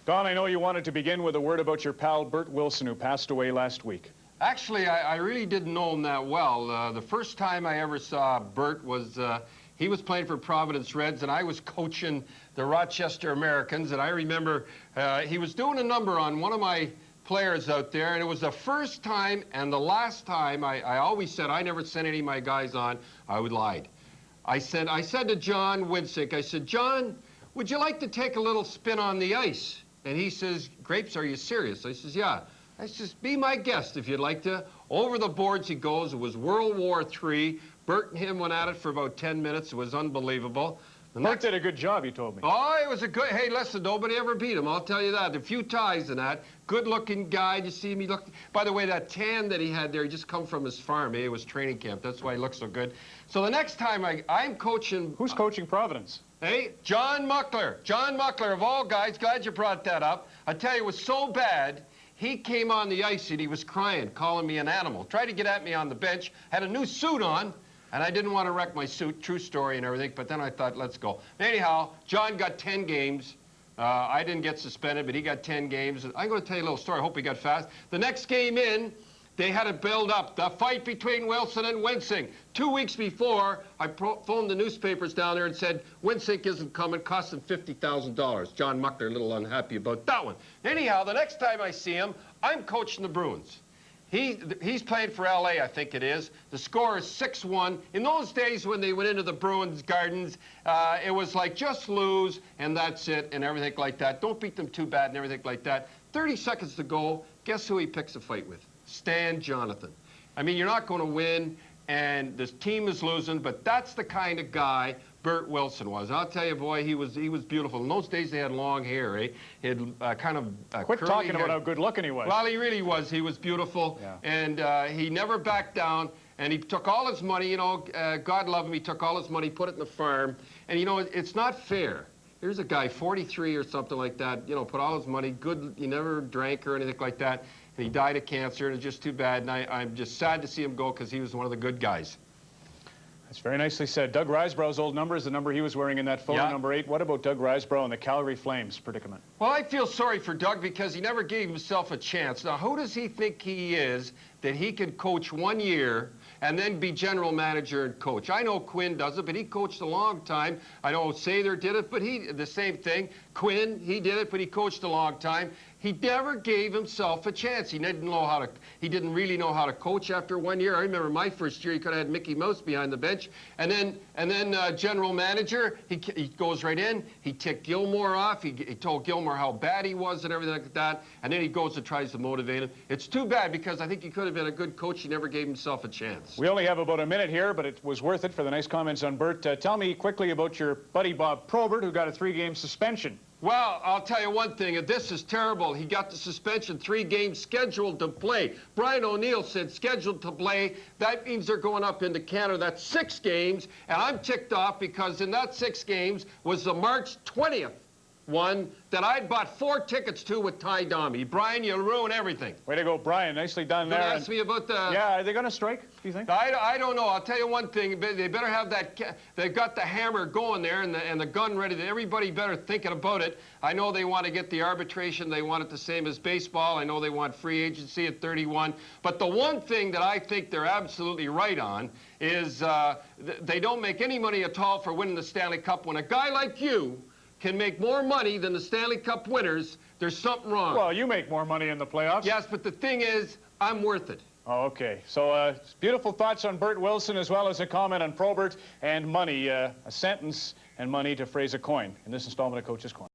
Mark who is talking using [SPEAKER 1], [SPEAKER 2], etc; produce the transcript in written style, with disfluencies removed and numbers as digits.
[SPEAKER 1] Don, I know you wanted to begin with a word about your pal Bert Wilson, who passed away last week.
[SPEAKER 2] Actually, I really didn't know him that well. The first time I ever saw Bert was, he was playing for Providence Reds, and I was coaching the Rochester Americans, and I remember he was doing a number on one of my players out there, and it was the first time and the last time. I always said I never sent any of my guys on. I lied. I said to John Winsink, I said, John, would you like to take a little spin on the ice? And he says, Grapes, are you serious? I says, yeah. I says, be my guest if you'd like to. Over the boards he goes. It was World War III. Bert and him went at it for about 10 minutes. It was unbelievable.
[SPEAKER 1] Bert did a good job, you told me.
[SPEAKER 2] Oh, it was a good, hey, listen, nobody ever beat him, I'll tell you that. A few ties in that. Good-looking guy. You see him, he looked, by the way, that tan that he had there, he just come from his farm. It was training camp. That's why he looked so good. So the next time I'm coaching...
[SPEAKER 1] Who's coaching Providence?
[SPEAKER 2] Hey, John Muckler. John Muckler, of all guys. Glad you brought that up. I tell you, it was so bad, he came on the ice and he was crying, calling me an animal. Tried to get at me on the bench. Had a new suit on. And I didn't want to wreck my suit, true story and everything, but then I thought, let's go. Anyhow, John got 10 games. I didn't get suspended, but he got 10 games. I'm going to tell you a little story. I hope he got fast. The next game in, they had it build up. The fight between Wilson and Winsink. 2 weeks before, I phoned the newspapers down there and said, Winsink isn't coming, cost him $50,000. John Muckler, a little unhappy about that one. Anyhow, the next time I see him, I'm coaching the Bruins. He's playing for L.A., I think it is. The score is 6-1. In those days when they went into the Bruins Gardens, it was like just lose and that's it and everything like that. Don't beat them too bad and everything like that. 30 seconds to go. Guess who he picks a fight with? Stan Jonathan. I mean, you're not going to win and this team is losing, but that's the kind of guy Bert Wilson was. I'll tell you, boy, he was beautiful. In those days, they had long hair, eh? He had kind of
[SPEAKER 1] Quit talking about how good looking he was.
[SPEAKER 2] Well, he really was. He was beautiful, yeah. And he never backed down. And he took all his money, you know, God love him, he took all his money, put it in the farm. And, you know, it's not fair. Here's a guy, 43 or something like that, you know, put all his money, good, he never drank or anything like that. And he died of cancer, and it's just too bad. And I'm just sad to see him go because he was one of the good guys.
[SPEAKER 1] That's very nicely said. Doug Riseborough's old number is the number he was wearing in that photo, yeah. Number 8. What about Doug Riseborough and the Calgary Flames predicament?
[SPEAKER 2] Well, I feel sorry for Doug because he never gave himself a chance. Now, who does he think he is that he can coach 1 year and then be general manager and coach? I know Quinn does it, but he coached a long time. I know Sather did it, but the same thing. Quinn, he did it, but he coached a long time. He never gave himself a chance. He didn't really know how to coach after 1 year. I remember my first year, he could have had Mickey Mouse behind the bench. And then general manager, he goes right in. He ticked Gilmore off. He told Gilmore how bad he was and everything like that. And then he goes and tries to motivate him. It's too bad because I think he could have been a good coach. He never gave himself a chance.
[SPEAKER 1] We only have about a minute here, but it was worth it for the nice comments on Bert. Tell me quickly about your buddy Bob Probert, who got a 3-game suspension.
[SPEAKER 2] Well, I'll tell you one thing. This is terrible. He got the suspension, 3 games scheduled to play. Brian O'Neill said scheduled to play. That means they're going up into Canada. That's 6 games. And I'm ticked off because in that 6 games was the March 20th one that I'd bought 4 tickets to with Ty Domi. Brian, you ruin everything.
[SPEAKER 1] Way to go, Brian. Nicely done there.
[SPEAKER 2] Ask me about the...
[SPEAKER 1] Yeah, are they going to strike, do you think?
[SPEAKER 2] I don't know. I'll tell you one thing. They better have that... They've got the hammer going there and the gun ready. Everybody better thinking about it. I know they want to get the arbitration. They want it the same as baseball. I know they want free agency at 31. But the one thing that I think they're absolutely right on is they don't make any money at all for winning the Stanley Cup. When a guy like you can make more money than the Stanley Cup winners, there's something wrong.
[SPEAKER 1] Well, you make more money in the playoffs.
[SPEAKER 2] Yes, but the thing is, I'm worth it.
[SPEAKER 1] Oh, okay. So beautiful thoughts on Bert Wilson as well as a comment on Probert and money. A sentence and money to phrase a coin in this installment of Coach's Corner.